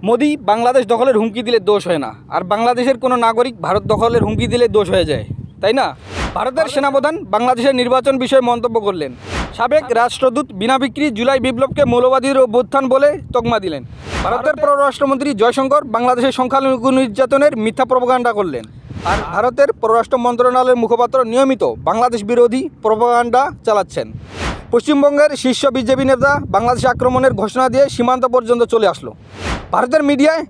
মোদি বাংলাদেশ দখলের হুমকি দিলে দোষ হয় না, আর বাংলাদেশের কোনো নাগরিক ভারত দখলের হুমকি দিলে দোষ হয়ে যায়, তাই না? ভারতের সেনাপ্রধান বাংলাদেশের নির্বাচন বিষয়ে মন্তব্য করলেন। সাবেক রাষ্ট্রদূত বিনা বিক্রি জুলাই বিপ্লবকে মৌলবাদীর অভ্যুত্থান বলে তকমা দিলেন। ভারতের পররাষ্ট্রমন্ত্রী জয়শঙ্কর বাংলাদেশের সংখ্যালঘু নির্যাতনের মিথ্যা প্রপাগান্ডা করলেন। আর ভারতের পররাষ্ট্র মন্ত্রণালয়ের মুখপাত্র নিয়মিত বাংলাদেশ বিরোধী প্রপাগান্ডা চালাচ্ছেন। পশ্চিমবঙ্গের শীর্ষ বিজেপি নেতা বাংলাদেশে আক্রমণের ঘোষণা দিয়ে সীমান্ত পর্যন্ত চলে আসলো। ভারতের মিডিয়ায়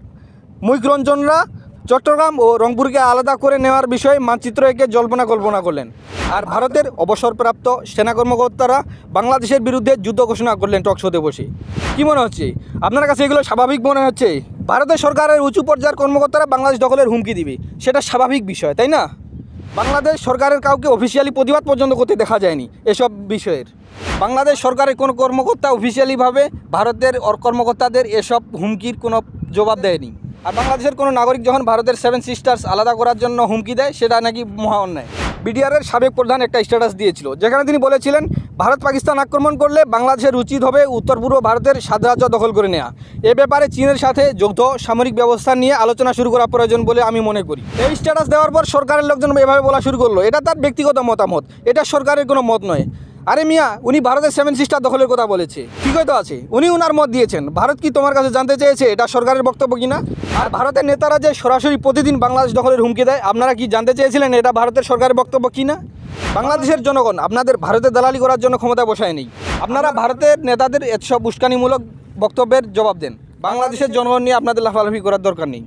মুখরঞ্জনরা চট্টগ্রাম ও রংপুরকে আলাদা করে নেওয়ার বিষয়ে মানচিত্র এঁকে জল্পনা কল্পনা করলেন। আর ভারতের অবসরপ্রাপ্ত সেনা কর্মকর্তারা বাংলাদেশের বিরুদ্ধে যুদ্ধ ঘোষণা করলেন টকশোতে বসে। কী মনে হচ্ছে আপনার কাছে? এগুলো স্বাভাবিক মনে হচ্ছে? ভারতের সরকারের উঁচু পর্যায়ের কর্মকর্তারা বাংলাদেশ দখলের হুমকি দিবে, সেটা স্বাভাবিক বিষয়, তাই না? বাংলাদেশ সরকারের কাউকে অফিসিয়ালি প্রতিবাদ পর্যন্ত করতে দেখা যায়নি এসব বিষয়ের। বাংলাদেশ সরকারের কোনো কর্মকর্তা অফিসিয়ালিভাবে ভারতের কর্মকর্তাদের এসব হুমকির কোনো জবাব দেয়নি। আর বাংলাদেশের কোনো নাগরিক যখন ভারতের 7 সিস্টার্স আলাদা করার জন্য হুমকি দেয়, সেটা নাকি মহা অন্যায়। বিডিআরের সাবেক প্রধান একটা স্ট্যাটাস দিয়েছিল, যেখানে তিনি বলেছিলেন ভারত পাকিস্তান আক্রমণ করলে বাংলাদেশের উচিত হবে উত্তর পূর্ব ভারতের সাম্রাজ্য দখল করে নেওয়া। এ ব্যাপারে চীনের সাথে যৌথ সামরিক ব্যবস্থা নিয়ে আলোচনা শুরু করা প্রয়োজন বলে আমি মনে করি। এই স্ট্যাটাস দেওয়ার পর সরকারের লোকজন এভাবে বলা শুরু করলো, এটা তার ব্যক্তিগত মতামত, এটা সরকারের কোনো মত নয়। আরে মিয়া, উনি ভারতের 7 সিস্টার দখলের কথা বলেছে, ঠিকই তো আছে, উনি ওনার মত দিয়েছেন। ভারত কি তোমার কাছে জানতে চেয়েছে এটা সরকারের বক্তব্য কিনা? আর ভারতের নেতারা যে সরাসরি প্রতিদিন বাংলাদেশ দখলের হুমকি দেয়, আপনারা কি জানতে চেয়েছিলেন এটা ভারতের সরকারের বক্তব্য কিনা? বাংলাদেশের জনগণ আপনাদের ভারতে দালালি করার জন্য ক্ষমতা বসায় নেই। আপনারা ভারতের নেতাদের এসব উস্কানিমূলক বক্তব্যের জবাব দেন। বাংলাদেশের জনগণ নিয়ে আপনাদের লাফালাফি করার দরকার নেই।